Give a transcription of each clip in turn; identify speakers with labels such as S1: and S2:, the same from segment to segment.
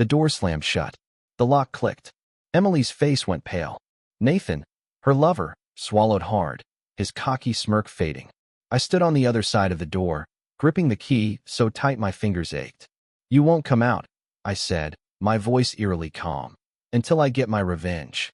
S1: The door slammed shut. The lock clicked. Emily's face went pale. Nathan, her lover, swallowed hard, his cocky smirk fading. I stood on the other side of the door, gripping the key so tight my fingers ached. "You won't come out," I said, my voice eerily calm, "until I get my revenge."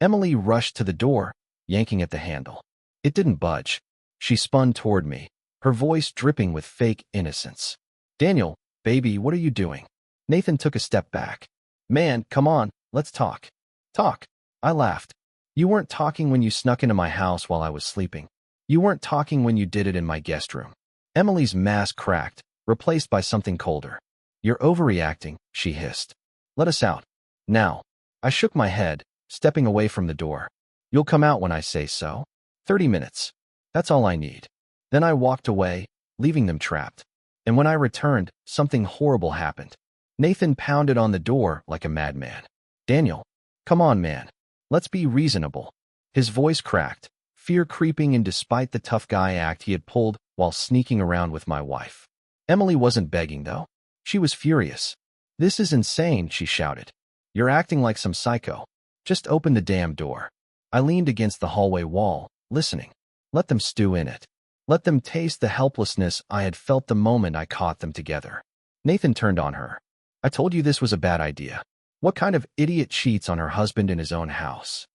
S1: Emily rushed to the door, yanking at the handle. It didn't budge. She spun toward me, her voice dripping with fake innocence. "Daniel, baby, what are you doing?" Nathan took a step back. "Man, come on, let's talk." "Talk?" I laughed. "You weren't talking when you snuck into my house while I was sleeping. You weren't talking when you did it in my guest room." Emily's mask cracked, replaced by something colder. "You're overreacting," she hissed. "Let us out. Now." I shook my head, stepping away from the door. "You'll come out when I say so? 30 minutes. That's all I need." Then I walked away, leaving them trapped. And when I returned, something horrible happened. Nathan pounded on the door like a madman. "Daniel, come on, man. Let's be reasonable." His voice cracked, fear creeping in despite the tough guy act he had pulled while sneaking around with my wife. Emily wasn't begging, though. She was furious. "This is insane," she shouted. "You're acting like some psycho. Just open the damn door." I leaned against the hallway wall, listening. Let them stew in it. Let them taste the helplessness I had felt the moment I caught them together. Nathan turned on her. "I told you this was a bad idea. What kind of idiot cheats on her husband in his own house?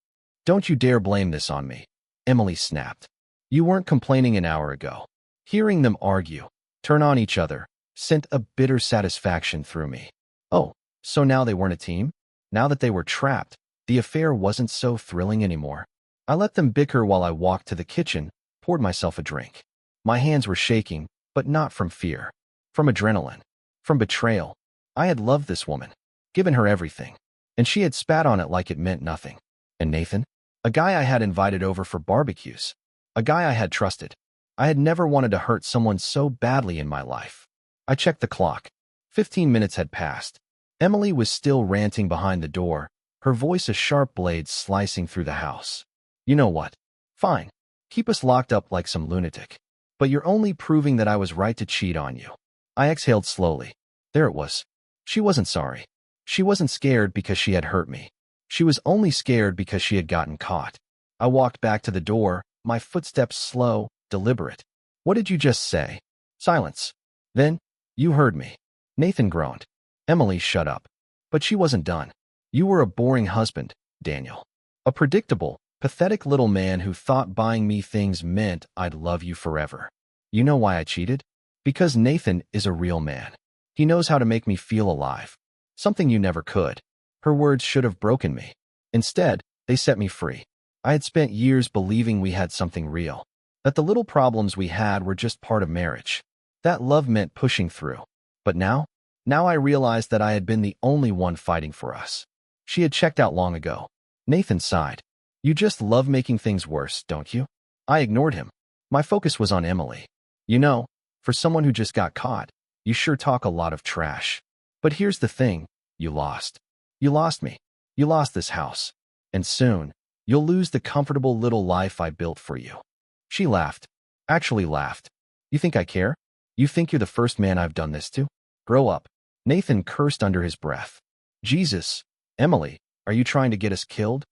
S1: Don't you dare blame this on me," Emily snapped. "You weren't complaining an hour ago." Hearing them argue, turn on each other, sent a bitter satisfaction through me. Oh, so now they weren't a team? Now that they were trapped, the affair wasn't so thrilling anymore. I let them bicker while I walked to the kitchen, poured myself a drink. My hands were shaking, but not from fear. From adrenaline. From betrayal. I had loved this woman, given her everything, and she had spat on it like it meant nothing. And Nathan? A guy I had invited over for barbecues. A guy I had trusted. I had never wanted to hurt someone so badly in my life. I checked the clock. 15 minutes had passed. Emily was still ranting behind the door, her voice a sharp blade slicing through the house. "You know what? Fine. Keep us locked up like some lunatic. But you're only proving that I was right to cheat on you." I exhaled slowly. There it was. She wasn't sorry. She wasn't scared because she had hurt me. She was only scared because she had gotten caught. I walked back to the door, my footsteps slow, deliberate. "What did you just say?" Silence. Then, "You heard me." Nathan groaned. "Emily, shut up." But she wasn't done. "You were a boring husband, Daniel. A predictable, pathetic little man who thought buying me things meant I'd love you forever. You know why I cheated? Because Nathan is a real man. He knows how to make me feel alive. Something you never could." Her words should have broken me. Instead, they set me free. I had spent years believing we had something real, that the little problems we had were just part of marriage, that love meant pushing through. But now I realized that I had been the only one fighting for us. She had checked out long ago. Nathan sighed. "You just love making things worse, don't you?" I ignored him. My focus was on Emily. "You know, for someone who just got caught, you sure talk a lot of trash. But here's the thing, you lost. You lost me. You lost this house. And soon, you'll lose the comfortable little life I built for you." She laughed. Actually laughed. "You think I care? You think you're the first man I've done this to? Grow up." Nathan cursed under his breath. "Jesus, Emily, are you trying to get us killed?"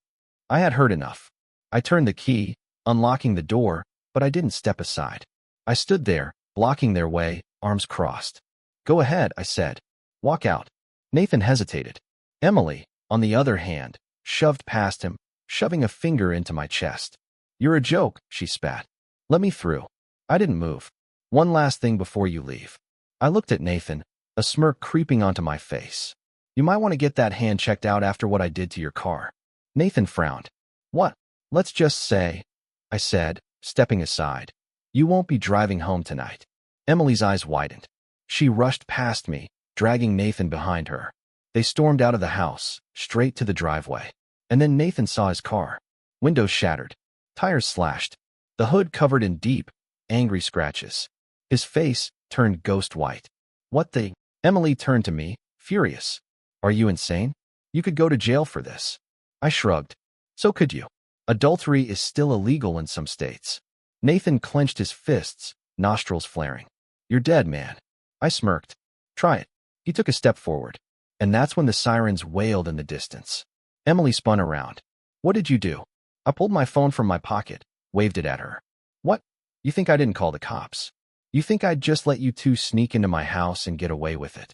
S1: I had heard enough. I turned the key, unlocking the door, but I didn't step aside. I stood there, blocking their way, arms crossed. "Go ahead," I said. "Walk out." Nathan hesitated. Emily, on the other hand, shoved past him, shoving a finger into my chest. "You're a joke," she spat. "Let me through." I didn't move. "One last thing before you leave." I looked at Nathan, a smirk creeping onto my face. "You might want to get that hand checked out after what I did to your car." Nathan frowned. "What? Let's just say," I said, stepping aside, "you won't be driving home tonight." Emily's eyes widened. She rushed past me, dragging Nathan behind her. They stormed out of the house, straight to the driveway. And then Nathan saw his car. Windows shattered. Tires slashed. The hood covered in deep, angry scratches. His face turned ghost white. "What the?" Emily turned to me, furious. "Are you insane? You could go to jail for this." I shrugged. "So could you. Adultery is still illegal in some states." Nathan clenched his fists, nostrils flaring. "You're dead, man." I smirked. "Try it." He took a step forward. And that's when the sirens wailed in the distance. Emily spun around. What did you do? I pulled my phone from my pocket, waved it at her. What? You think I didn't call the cops? You think I'd just let you two sneak into my house and get away with it?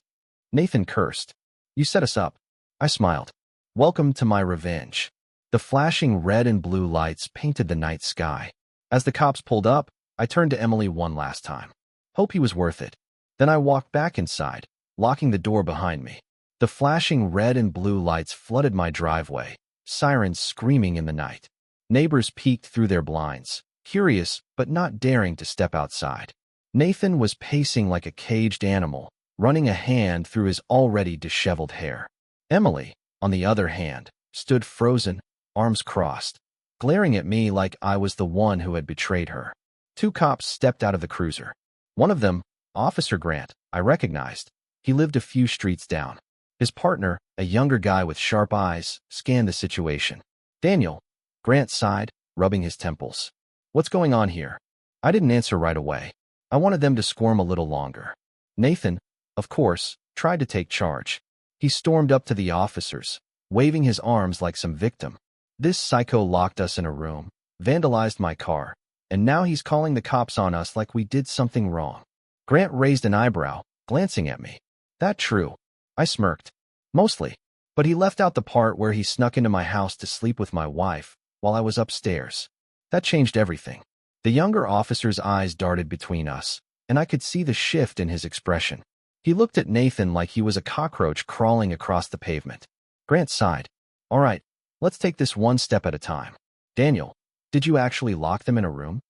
S1: Nathan cursed. You set us up. I smiled. Welcome to my revenge. The flashing red and blue lights painted the night sky. As the cops pulled up, I turned to Emily one last time. Hope he was worth it. Then I walked back inside, locking the door behind me. The flashing red and blue lights flooded my driveway, sirens screaming in the night. Neighbors peeked through their blinds, curious but not daring to step outside. Nathan was pacing like a caged animal, running a hand through his already disheveled hair. Emily, on the other hand, stood frozen, arms crossed, glaring at me like I was the one who had betrayed her. Two cops stepped out of the cruiser. One of them, Officer Grant, I recognized. He lived a few streets down. His partner, a younger guy with sharp eyes, scanned the situation. Daniel, Grant sighed, rubbing his temples. What's going on here? I didn't answer right away. I wanted them to squirm a little longer. Nathan, of course, tried to take charge. He stormed up to the officers, waving his arms like some victim. This psycho locked us in a room, vandalized my car, and now he's calling the cops on us like we did something wrong. Grant raised an eyebrow, glancing at me. That true? I smirked. Mostly. But he left out the part where he snuck into my house to sleep with my wife while I was upstairs. That changed everything. The younger officer's eyes darted between us, and I could see the shift in his expression. He looked at Nathan like he was a cockroach crawling across the pavement. Grant sighed. All right, let's take this one step at a time. Daniel, did you actually lock them in a room?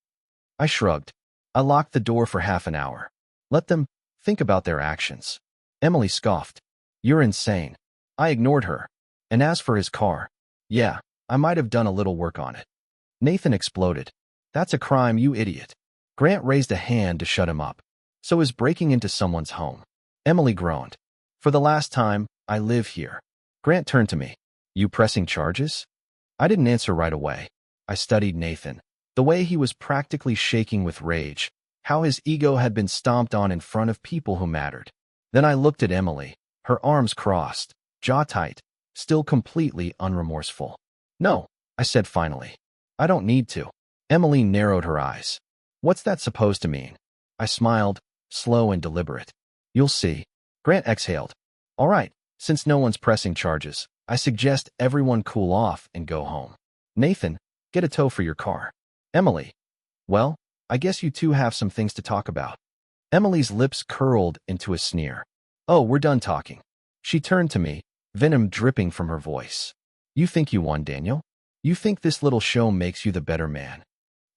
S1: I shrugged. I locked the door for half an hour. Let them think about their actions. Emily scoffed. You're insane. I ignored her. And as for his car, yeah, I might have done a little work on it. Nathan exploded. That's a crime, you idiot. Grant raised a hand to shut him up. So is breaking into someone's home. Emily groaned. For the last time, I live here. Grant turned to me. You pressing charges? I didn't answer right away. I studied Nathan. The way he was practically shaking with rage. How his ego had been stomped on in front of people who mattered. Then I looked at Emily, her arms crossed, jaw tight, still completely unremorseful. No, I said finally. I don't need to. Emily narrowed her eyes. What's that supposed to mean? I smiled, slow and deliberate. You'll see. Grant exhaled. All right, since no one's pressing charges, I suggest everyone cool off and go home. Nathan, get a tow for your car. Emily. Well, I guess you two have some things to talk about. Emily's lips curled into a sneer. Oh, we're done talking. She turned to me, venom dripping from her voice. You think you won, Daniel? You think this little show makes you the better man?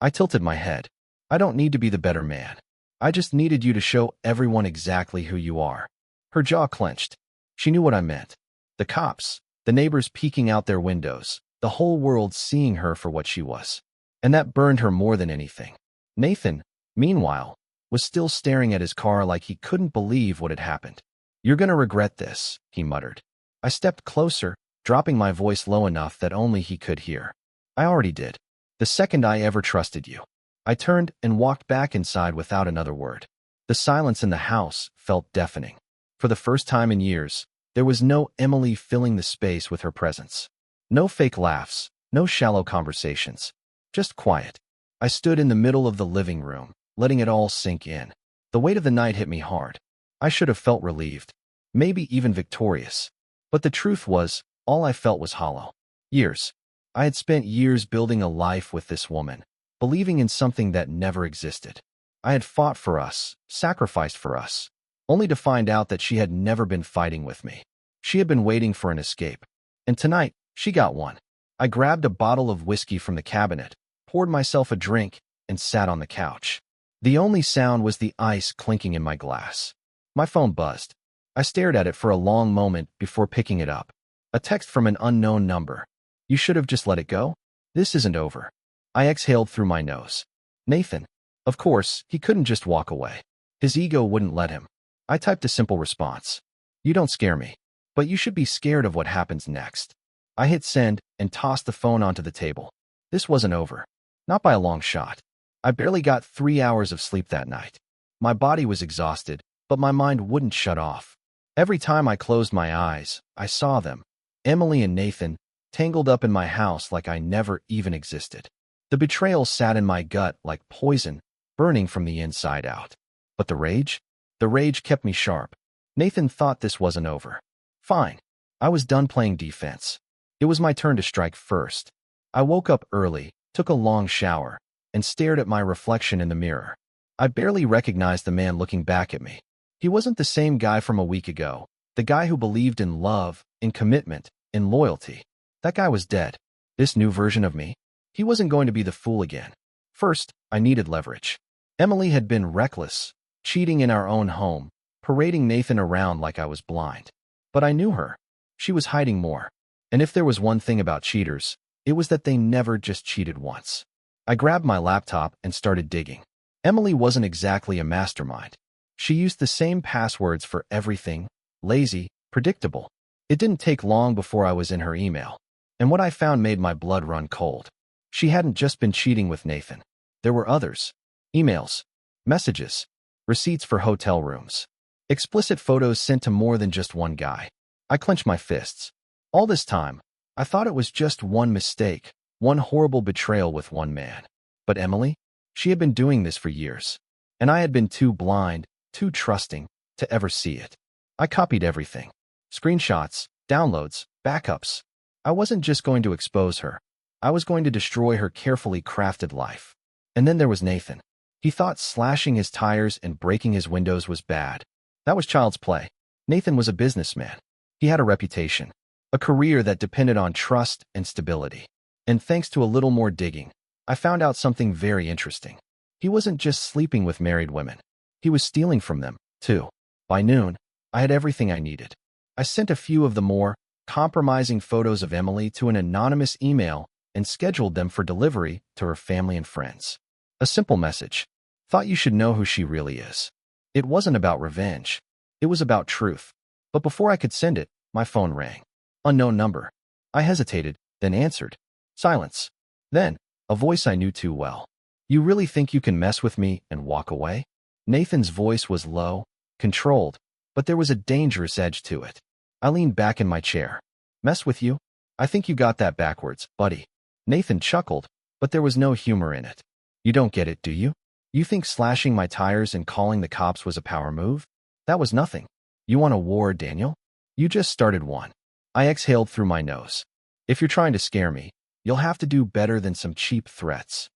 S1: I tilted my head. I don't need to be the better man. I just needed you to show everyone exactly who you are. Her jaw clenched. She knew what I meant. The cops, the neighbors peeking out their windows, the whole world seeing her for what she was. And that burned her more than anything. Nathan, meanwhile, was still staring at his car like he couldn't believe what had happened. You're gonna regret this, he muttered. I stepped closer, dropping my voice low enough that only he could hear. I already did. The second I ever trusted you. I turned and walked back inside without another word. The silence in the house felt deafening. For the first time in years, there was no Emily filling the space with her presence. No fake laughs, no shallow conversations. Just quiet. I stood in the middle of the living room, letting it all sink in. The weight of the night hit me hard. I should have felt relieved, maybe even victorious. But the truth was, all I felt was hollow. Years. I had spent years building a life with this woman, believing in something that never existed. I had fought for us, sacrificed for us, only to find out that she had never been fighting with me. She had been waiting for an escape. And tonight, she got one. I grabbed a bottle of whiskey from the cabinet, poured myself a drink, and sat on the couch. The only sound was the ice clinking in my glass. My phone buzzed. I stared at it for a long moment before picking it up. A text from an unknown number. You should have just let it go. This isn't over. I exhaled through my nose. Nathan. Of course, he couldn't just walk away. His ego wouldn't let him. I typed a simple response. You don't scare me, but you should be scared of what happens next. I hit send and tossed the phone onto the table. This wasn't over. Not by a long shot. I barely got 3 hours of sleep that night. My body was exhausted, but my mind wouldn't shut off. Every time I closed my eyes, I saw them, Emily and Nathan, tangled up in my house like I never even existed. The betrayal sat in my gut like poison, burning from the inside out. But the rage? The rage kept me sharp. Nathan thought this wasn't over. Fine. I was done playing defense. It was my turn to strike first. I woke up early, took a long shower, and stared at my reflection in the mirror. I barely recognized the man looking back at me. He wasn't the same guy from a week ago, the guy who believed in love, in commitment, in loyalty. That guy was dead. This new version of me? He wasn't going to be the fool again. First, I needed leverage. Emily had been reckless, cheating in our own home, parading Nathan around like I was blind. But I knew her. She was hiding more. And if there was one thing about cheaters, it was that they never just cheated once. I grabbed my laptop and started digging. Emily wasn't exactly a mastermind. She used the same passwords for everything, lazy, predictable. It didn't take long before I was in her email. And what I found made my blood run cold. She hadn't just been cheating with Nathan. There were others. Emails, messages, receipts for hotel rooms, explicit photos sent to more than just one guy. I clenched my fists. All this time, I thought it was just one mistake, one horrible betrayal with one man. But Emily? She had been doing this for years. And I had been too blind, too trusting, to ever see it. I copied everything. Screenshots, downloads, backups. I wasn't just going to expose her. I was going to destroy her carefully crafted life. And then there was Nathan. He thought slashing his tires and breaking his windows was bad. That was child's play. Nathan was a businessman. He had a reputation, a career that depended on trust and stability. And thanks to a little more digging, I found out something very interesting. He wasn't just sleeping with married women. He was stealing from them, too. By noon, I had everything I needed. I sent a few of the more compromising photos of Emily to an anonymous email and scheduled them for delivery to her family and friends. A simple message. Thought you should know who she really is. It wasn't about revenge. It was about truth. But before I could send it, my phone rang. Unknown number. I hesitated, then answered. Silence. Then, a voice I knew too well. You really think you can mess with me and walk away? Nathan's voice was low, controlled, but there was a dangerous edge to it. I leaned back in my chair. Mess with you? I think you got that backwards, buddy. Nathan chuckled, but there was no humor in it. You don't get it, do you? You think slashing my tires and calling the cops was a power move? That was nothing. You want a war, Daniel? You just started one. I exhaled through my nose. If you're trying to scare me, you'll have to do better than some cheap threats.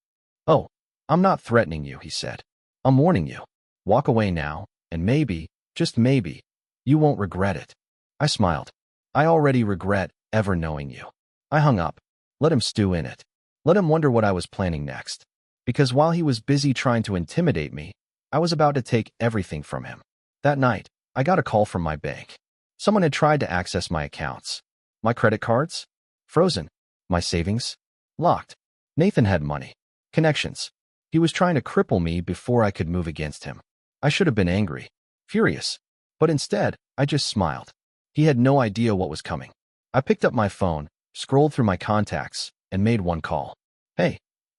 S1: Oh, I'm not threatening you, he said. I'm warning you. Walk away now, and maybe, just maybe, you won't regret it. I smiled. I already regret ever knowing you. I hung up. Let him stew in it. Let him wonder what I was planning next. Because while he was busy trying to intimidate me, I was about to take everything from him. That night, I got a call from my bank. Someone had tried to access my accounts. My credit cards? Frozen. My savings? Locked. Nathan had money. Connections. He was trying to cripple me before I could move against him. I should have been angry, furious. But instead, I just smiled. He had no idea what was coming. I picked up my phone, scrolled through my contacts, and made one call. Hey,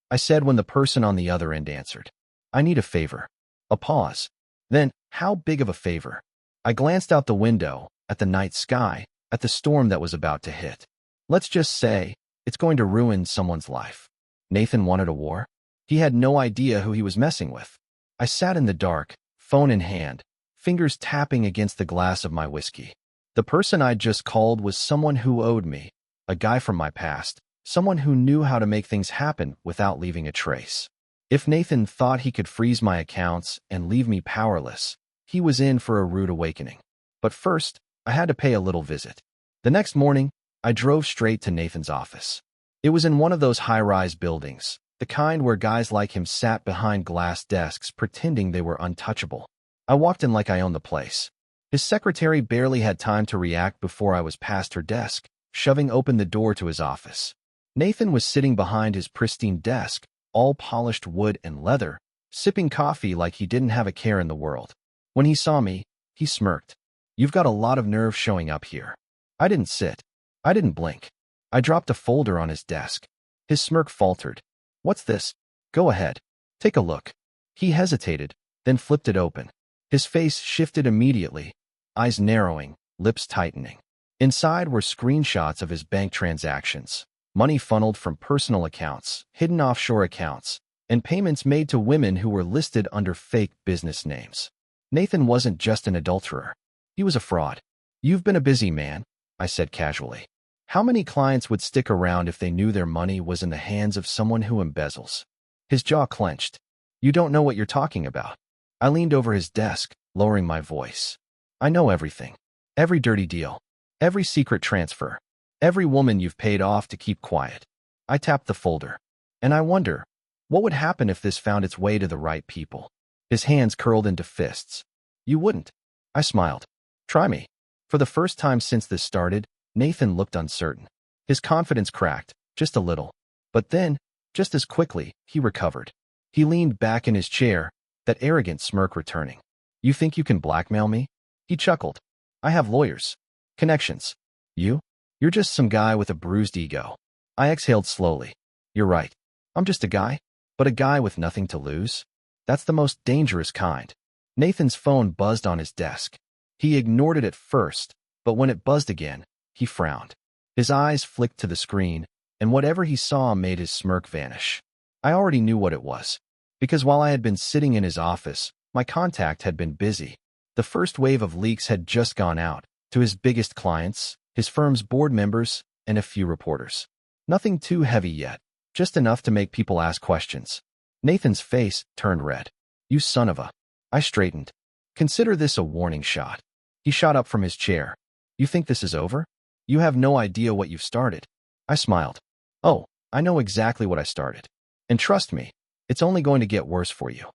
S1: I said when the person on the other end answered. I need a favor. A pause. Then, how big of a favor? I glanced out the window, at the night sky, at the storm that was about to hit. Let's just say, it's going to ruin someone's life. Nathan wanted a war? He had no idea who he was messing with. I sat in the dark, phone in hand, fingers tapping against the glass of my whiskey. The person I'd just called was someone who owed me, a guy from my past, someone who knew how to make things happen without leaving a trace. If Nathan thought he could freeze my accounts and leave me powerless, he was in for a rude awakening. But first, I had to pay a little visit. The next morning, I drove straight to Nathan's office. It was in one of those high-rise buildings, the kind where guys like him sat behind glass desks pretending they were untouchable. I walked in like I owned the place. His secretary barely had time to react before I was past her desk, shoving open the door to his office. Nathan was sitting behind his pristine desk, all polished wood and leather, sipping coffee like he didn't have a care in the world. When he saw me, he smirked. You've got a lot of nerve showing up here. I didn't sit. I didn't blink. I dropped a folder on his desk. His smirk faltered. What's this? Go ahead. Take a look. He hesitated, then flipped it open. His face shifted immediately. eyes narrowing, lips tightening. Inside were screenshots of his bank transactions, money funneled from personal accounts, hidden offshore accounts, and payments made to women who were listed under fake business names. Nathan wasn't just an adulterer. He was a fraud. "You've been a busy man," I said casually. "How many clients would stick around if they knew their money was in the hands of someone who embezzles?" His jaw clenched. "You don't know what you're talking about." I leaned over his desk, lowering my voice. "I know everything. Every dirty deal. Every secret transfer. Every woman you've paid off to keep quiet." I tapped the folder. "And I wonder, what would happen if this found its way to the right people?" His hands curled into fists. "You wouldn't." I smiled. "Try me." For the first time since this started, Nathan looked uncertain. His confidence cracked, just a little. But then, just as quickly, he recovered. He leaned back in his chair, that arrogant smirk returning. "You think you can blackmail me?" He chuckled. "I have lawyers. Connections. You? You're just some guy with a bruised ego." I exhaled slowly. "You're right. I'm just a guy, but a guy with nothing to lose. That's the most dangerous kind." Nathan's phone buzzed on his desk. He ignored it at first, but when it buzzed again, he frowned. His eyes flicked to the screen, and whatever he saw made his smirk vanish. I already knew what it was, because while I had been sitting in his office, my contact had been busy. The first wave of leaks had just gone out, to his biggest clients, his firm's board members, and a few reporters. Nothing too heavy yet, just enough to make people ask questions. Nathan's face turned red. "You son of a..." I straightened. "Consider this a warning shot." He shot up from his chair. "You think this is over? You have no idea what you've started." I smiled. "Oh, I know exactly what I started. And trust me, it's only going to get worse for you."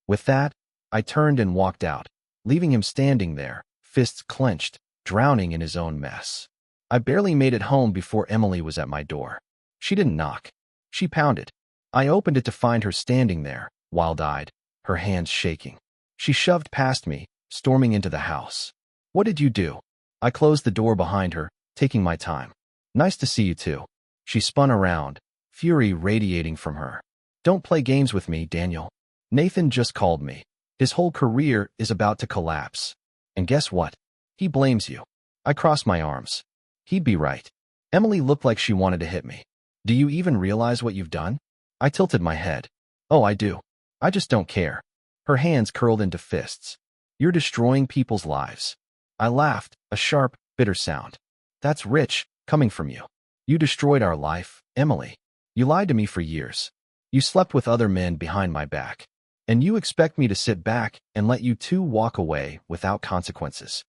S1: With that, I turned and walked out, leaving him standing there, fists clenched, drowning in his own mess. I barely made it home before Emily was at my door. She didn't knock. She pounded. I opened it to find her standing there, wild-eyed, her hands shaking. She shoved past me, storming into the house. "What did you do?" I closed the door behind her, taking my time. "Nice to see you too." She spun around, fury radiating from her. "Don't play games with me, Daniel. Nathan just called me. His whole career is about to collapse. And guess what? He blames you." I crossed my arms. He'd be right. Emily looked like she wanted to hit me. "Do you even realize what you've done?" I tilted my head. "Oh, I do. I just don't care." Her hands curled into fists. "You're destroying people's lives." I laughed, a sharp, bitter sound. "That's rich, coming from you. You destroyed our life, Emily. You lied to me for years. You slept with other men behind my back. And you expect me to sit back and let you two walk away without consequences."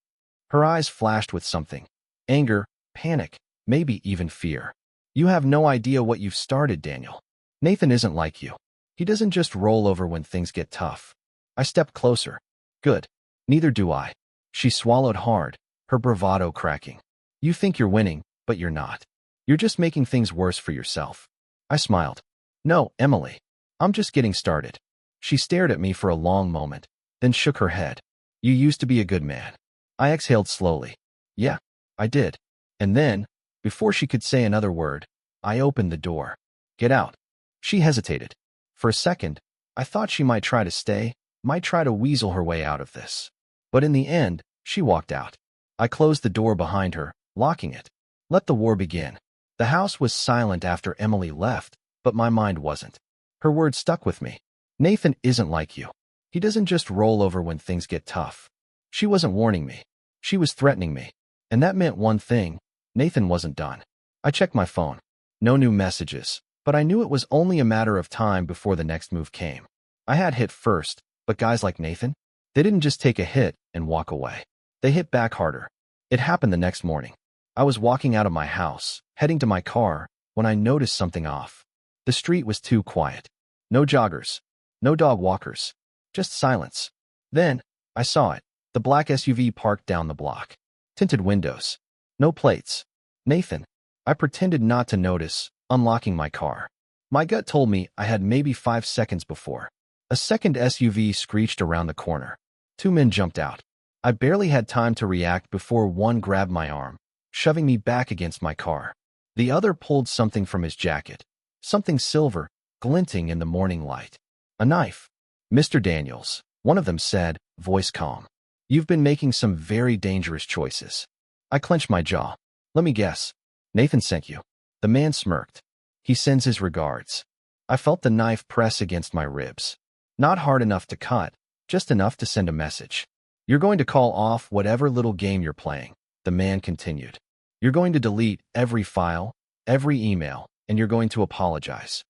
S1: Her eyes flashed with something. Anger, panic, maybe even fear. "You have no idea what you've started, Daniel. Nathan isn't like you. He doesn't just roll over when things get tough." I stepped closer. "Good. Neither do I." She swallowed hard, her bravado cracking. "You think you're winning, but you're not. You're just making things worse for yourself." I smiled. "No, Emily. I'm just getting started." She stared at me for a long moment, then shook her head. "You used to be a good man." I exhaled slowly. "Yeah, I did." And then, before she could say another word, I opened the door. "Get out." She hesitated. For a second, I thought she might try to stay, might try to weasel her way out of this. But in the end, she walked out. I closed the door behind her, locking it. Let the war begin. The house was silent after Emily left, but my mind wasn't. Her words stuck with me. "Nathan isn't like you. He doesn't just roll over when things get tough." She wasn't warning me. She was threatening me. And that meant one thing: Nathan wasn't done. I checked my phone. No new messages, but I knew it was only a matter of time before the next move came. I had hit first, but guys like Nathan, they didn't just take a hit and walk away. They hit back harder. It happened the next morning. I was walking out of my house, heading to my car, when I noticed something off. The street was too quiet. No joggers. No dog walkers. Just silence. Then, I saw it. The black SUV parked down the block. Tinted windows. No plates. Nathan. I pretended not to notice, unlocking my car. My gut told me I had maybe 5 seconds before. A second SUV screeched around the corner. 2 men jumped out. I barely had time to react before one grabbed my arm, shoving me back against my car. The other pulled something from his jacket. Something silver, glinting in the morning light. A knife. "Mr. Daniels," one of them said, voice calm. You've been making some very dangerous choices. I clenched my jaw. Let me guess. Nathan sent you. The man smirked. He sends his regards. I felt the knife press against my ribs. Not hard enough to cut, just enough to send a message. You're going to call off whatever little game you're playing, the man continued. You're going to delete every file, every email, and you're going to apologize.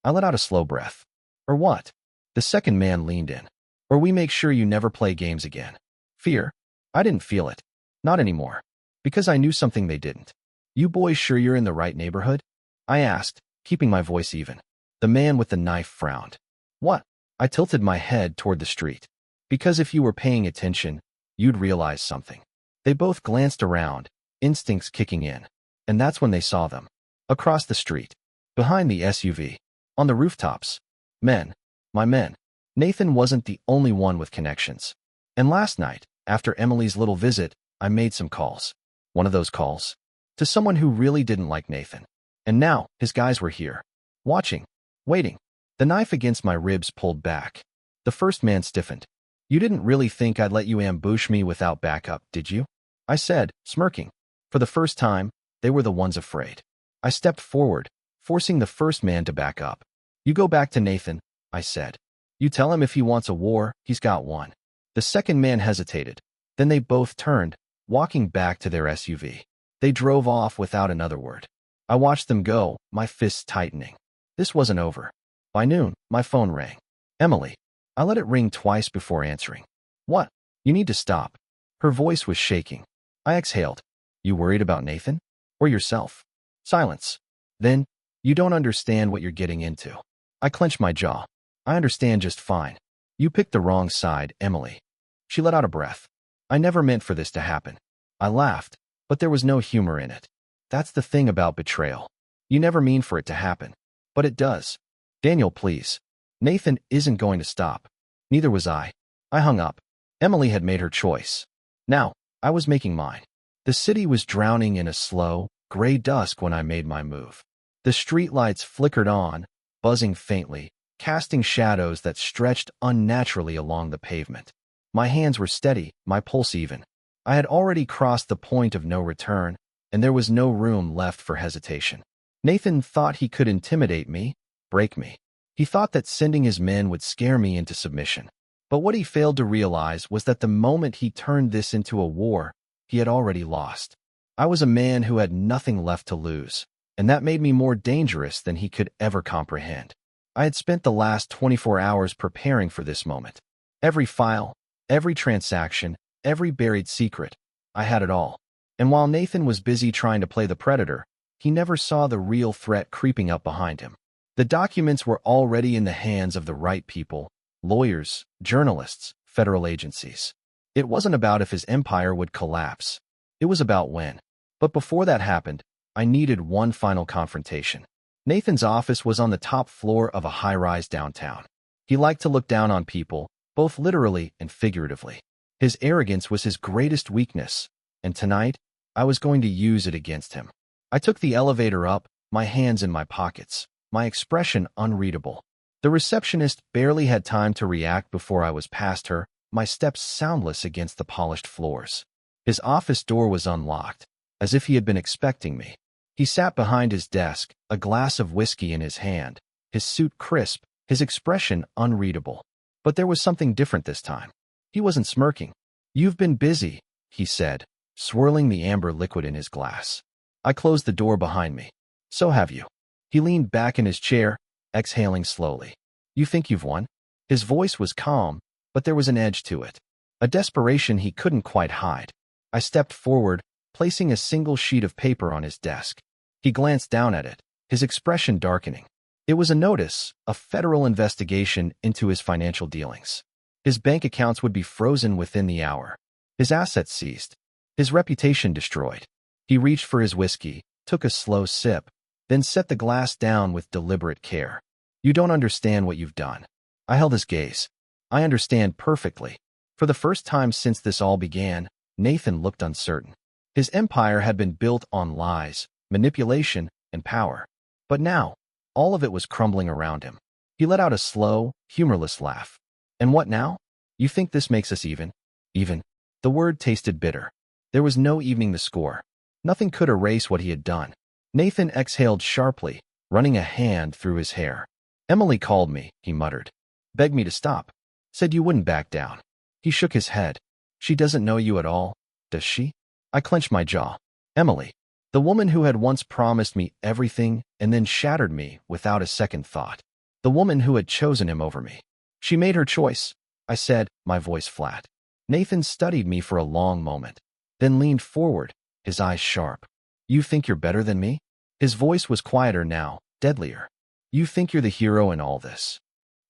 S1: I let out a slow breath. Or what? The second man leaned in. Or we make sure you never play games again. Fear? I didn't feel it. Not anymore. Because I knew something they didn't. You boys sure you're in the right neighborhood? I asked, keeping my voice even. The man with the knife frowned. What? I tilted my head toward the street. Because if you were paying attention, you'd realize something. They both glanced around, instincts kicking in. And that's when they saw them. Across the street. Behind the SUV. On the rooftops. Men. My men. Nathan wasn't the only one with connections. And last night, after Emily's little visit, I made some calls. One of those calls. To someone who really didn't like Nathan. And now, his guys were here. Watching. Waiting. The knife against my ribs pulled back. The first man stiffened. You didn't really think I'd let you ambush me without backup, did you? I said, smirking. For the first time, they were the ones afraid. I stepped forward, forcing the first man to back up. You go back to Nathan, I said. You tell him if he wants a war, he's got one. The second man hesitated. Then they both turned, walking back to their SUV. They drove off without another word. I watched them go, my fists tightening. This wasn't over. By noon, my phone rang. Emily. I let it ring twice before answering. What? You need to stop. Her voice was shaking. I exhaled. You worried about Nathan? Or yourself? Silence. Then, you don't understand what you're getting into. I clenched my jaw. I understand just fine. You picked the wrong side, Emily. She let out a breath. I never meant for this to happen. I laughed, but there was no humor in it. That's the thing about betrayal. You never mean for it to happen. But it does. Daniel, please. Nathan isn't going to stop. Neither was I. I hung up. Emily had made her choice. Now, I was making mine. The city was drowning in a slow, gray dusk when I made my move. The streetlights flickered on, buzzing faintly, casting shadows that stretched unnaturally along the pavement. My hands were steady, my pulse even. I had already crossed the point of no return, and there was no room left for hesitation. Nathan thought he could intimidate me, break me. He thought that sending his men would scare me into submission. But what he failed to realize was that the moment he turned this into a war, he had already lost. I was a man who had nothing left to lose, and that made me more dangerous than he could ever comprehend. I had spent the last 24 hours preparing for this moment. Every file, every transaction, every buried secret, I had it all. And while Nathan was busy trying to play the predator, he never saw the real threat creeping up behind him. The documents were already in the hands of the right people, lawyers, journalists, federal agencies. It wasn't about if his empire would collapse. It was about when. But before that happened, I needed one final confrontation. Nathan's office was on the top floor of a high-rise downtown. He liked to look down on people, both literally and figuratively. His arrogance was his greatest weakness, and tonight, I was going to use it against him. I took the elevator up, my hands in my pockets, my expression unreadable. The receptionist barely had time to react before I was past her, my steps soundless against the polished floors. His office door was unlocked, as if he had been expecting me. He sat behind his desk, a glass of whiskey in his hand, his suit crisp, his expression unreadable. But there was something different this time. He wasn't smirking. You've been busy, he said, swirling the amber liquid in his glass. I closed the door behind me. So have you. He leaned back in his chair, exhaling slowly. You think you've won? His voice was calm, but there was an edge to it. A desperation he couldn't quite hide. I stepped forward, placing a single sheet of paper on his desk. He glanced down at it, his expression darkening. It was a notice, a federal investigation into his financial dealings. His bank accounts would be frozen within the hour. His assets seized. His reputation destroyed. He reached for his whiskey, took a slow sip, then set the glass down with deliberate care. You don't understand what you've done. I held his gaze. I understand perfectly. For the first time since this all began, Nathan looked uncertain. His empire had been built on lies, manipulation, and power. But now, all of it was crumbling around him. He let out a slow, humorless laugh. And what now? You think this makes us even? Even? The word tasted bitter. There was no evening the score. Nothing could erase what he had done. Nathan exhaled sharply, running a hand through his hair. Emily called me, he muttered. Begged me to stop. Said you wouldn't back down. He shook his head. She doesn't know you at all, does she? I clenched my jaw. Emily. The woman who had once promised me everything and then shattered me without a second thought. The woman who had chosen him over me. She made her choice, I said, my voice flat. Nathan studied me for a long moment, then leaned forward, his eyes sharp. You think you're better than me? His voice was quieter now, deadlier. You think you're the hero in all this?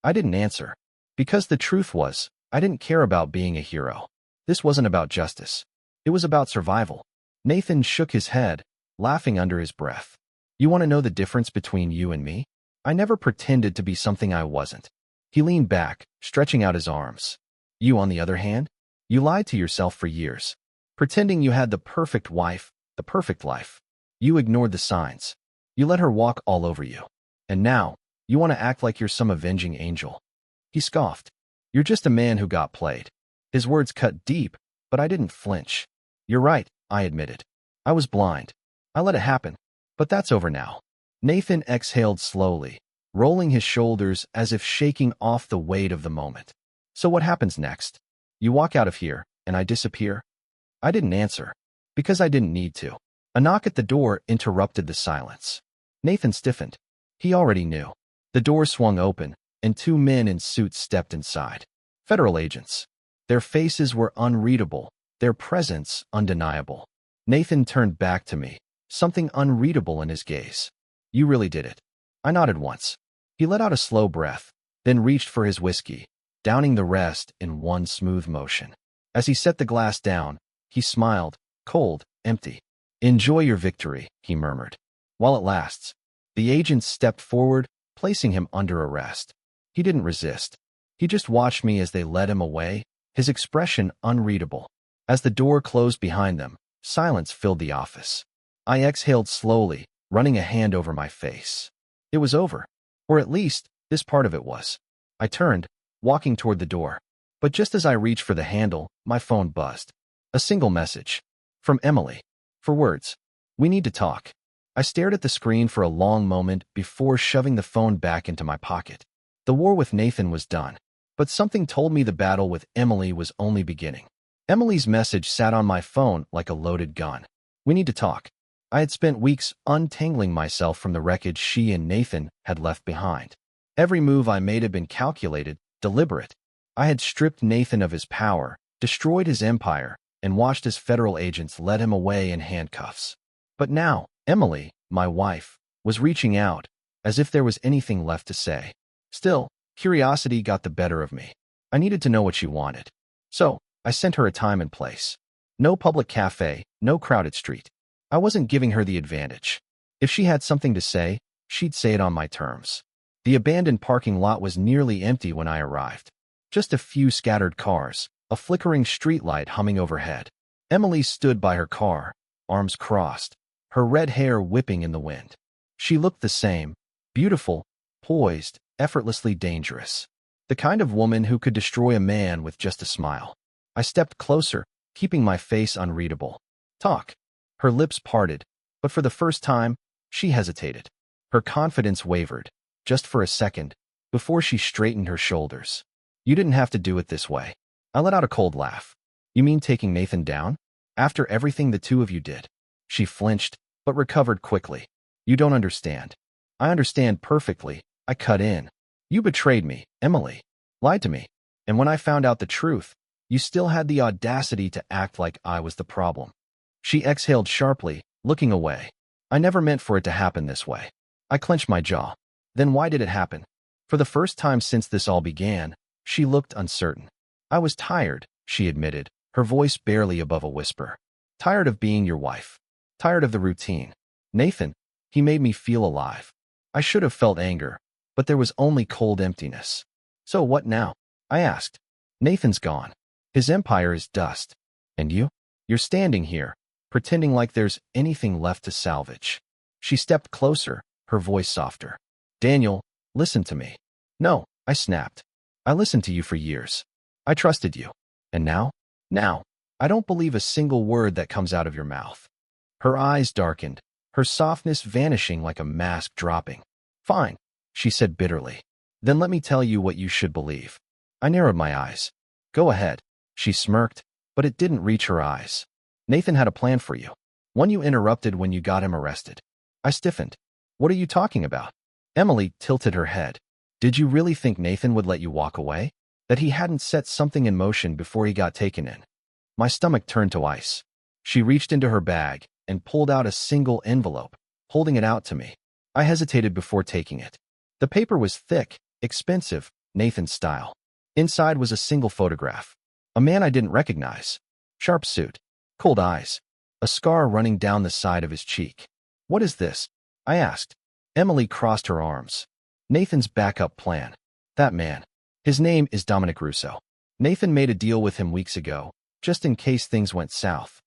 S1: I didn't answer. Because the truth was, I didn't care about being a hero. This wasn't about justice. It was about survival. Nathan shook his head, laughing under his breath. You want to know the difference between you and me? I never pretended to be something I wasn't. He leaned back, stretching out his arms. You, on the other hand, you lied to yourself for years, pretending you had the perfect wife, the perfect life. You ignored the signs. You let her walk all over you. And now, you want to act like you're some avenging angel. He scoffed. You're just a man who got played. His words cut deep, but I didn't flinch. You're right, I admitted. I was blind. I let it happen. But that's over now. Nathan exhaled slowly, rolling his shoulders as if shaking off the weight of the moment. So what happens next? You walk out of here, and I disappear? I didn't answer, because I didn't need to. A knock at the door interrupted the silence. Nathan stiffened. He already knew. The door swung open, and two men in suits stepped inside. Federal agents. Their faces were unreadable, their presence undeniable. Nathan turned back to me, something unreadable in his gaze. You really did it. I nodded once. He let out a slow breath, then reached for his whiskey, downing the rest in one smooth motion. As he set the glass down, he smiled, cold, empty. Enjoy your victory, he murmured. While it lasts. The agents stepped forward, placing him under arrest. He didn't resist. He just watched me as they led him away, his expression unreadable. As the door closed behind them, silence filled the office. I exhaled slowly, running a hand over my face. It was over. Or at least, this part of it was. I turned, walking toward the door. But just as I reached for the handle, my phone buzzed. A single message. From Emily. 4 words. We need to talk. I stared at the screen for a long moment before shoving the phone back into my pocket. The war with Nathan was done. But something told me the battle with Emily was only beginning. Emily's message sat on my phone like a loaded gun. We need to talk. I had spent weeks untangling myself from the wreckage she and Nathan had left behind. Every move I made had been calculated, deliberate. I had stripped Nathan of his power, destroyed his empire, and watched as federal agents led him away in handcuffs. But now, Emily, my wife, was reaching out, as if there was anything left to say. Still, curiosity got the better of me. I needed to know what she wanted. So, I sent her a time and place. No public cafe, no crowded street. I wasn't giving her the advantage. If she had something to say, she'd say it on my terms. The abandoned parking lot was nearly empty when I arrived. Just a few scattered cars, a flickering streetlight humming overhead. Emily stood by her car, arms crossed, her red hair whipping in the wind. She looked the same, beautiful, poised, effortlessly dangerous. The kind of woman who could destroy a man with just a smile. I stepped closer, keeping my face unreadable. Talk. Her lips parted, but for the first time, she hesitated. Her confidence wavered, just for a second, before she straightened her shoulders. You didn't have to do it this way. I let out a cold laugh. You mean taking Nathan down? After everything the two of you did? She flinched, but recovered quickly. You don't understand. I understand perfectly. I cut in. You betrayed me, Emily. Lied to me. And when I found out the truth, you still had the audacity to act like I was the problem. She exhaled sharply, looking away. I never meant for it to happen this way. I clenched my jaw. Then why did it happen? For the first time since this all began, she looked uncertain. I was tired, she admitted, her voice barely above a whisper. Tired of being your wife. Tired of the routine. Nathan, he made me feel alive. I should have felt anger, but there was only cold emptiness. So what now? I asked. Nathan's gone. His empire is dust. And you? You're standing here, pretending like there's anything left to salvage. She stepped closer, her voice softer. Daniel, listen to me. No, I snapped. I listened to you for years. I trusted you. And now? Now, I don't believe a single word that comes out of your mouth. Her eyes darkened, her softness vanishing like a mask dropping. Fine, she said bitterly. Then let me tell you what you should believe. I narrowed my eyes. Go ahead. She smirked, but it didn't reach her eyes. Nathan had a plan for you. One you interrupted when you got him arrested. I stiffened. What are you talking about? Emily tilted her head. Did you really think Nathan would let you walk away? That he hadn't set something in motion before he got taken in? My stomach turned to ice. She reached into her bag and pulled out a single envelope, holding it out to me. I hesitated before taking it. The paper was thick, expensive, Nathan's style. Inside was a single photograph. A man I didn't recognize. Sharp suit, cold eyes, a scar running down the side of his cheek. What is this? I asked. Emily crossed her arms. Nathan's backup plan. That man. His name is Dominic Russo. Nathan made a deal with him weeks ago, just in case things went south.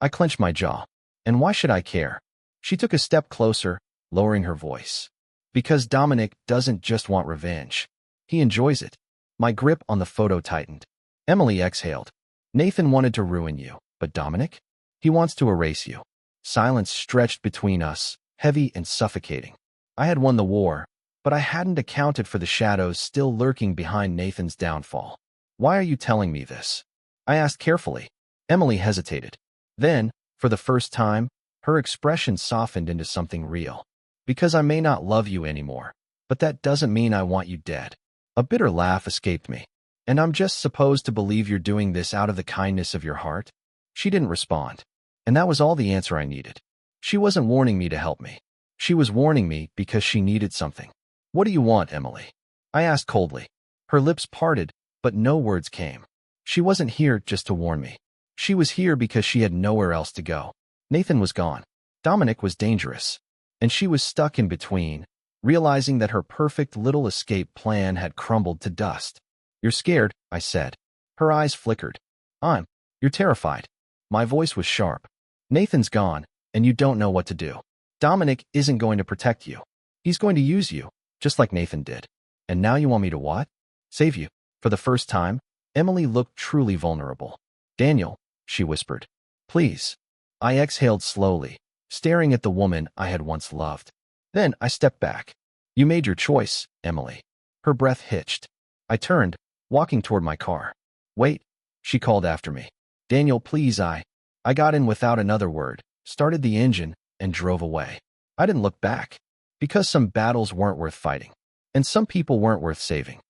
S1: I clenched my jaw. And why should I care? She took a step closer, lowering her voice. Because Dominic doesn't just want revenge. He enjoys it. My grip on the photo tightened. Emily exhaled. Nathan wanted to ruin you, but Dominic? He wants to erase you. Silence stretched between us, heavy and suffocating. I had won the war, but I hadn't accounted for the shadows still lurking behind Nathan's downfall. Why are you telling me this? I asked carefully. Emily hesitated. Then, for the first time, her expression softened into something real. Because I may not love you anymore, but that doesn't mean I want you dead. A bitter laugh escaped me. And I'm just supposed to believe you're doing this out of the kindness of your heart? She didn't respond. And that was all the answer I needed. She wasn't warning me to help me. She was warning me because she needed something. What do you want, Emily? I asked coldly. Her lips parted, but no words came. She wasn't here just to warn me. She was here because she had nowhere else to go. Nathan was gone. Dominic was dangerous. And she was stuck in between, realizing that her perfect little escape plan had crumbled to dust. You're scared, I said. Her eyes flickered. You're terrified. My voice was sharp. Nathan's gone, and you don't know what to do. Dominic isn't going to protect you. He's going to use you, just like Nathan did. And now you want me to what? Save you. For the first time, Emily looked truly vulnerable. Daniel, she whispered. Please. I exhaled slowly, staring at the woman I had once loved. Then I stepped back. You made your choice, Emily. Her breath hitched. I turned, walking toward my car. Wait, she called after me. Daniel, please. I got in without another word, started the engine, and drove away. I didn't look back. Because some battles weren't worth fighting. And some people weren't worth saving.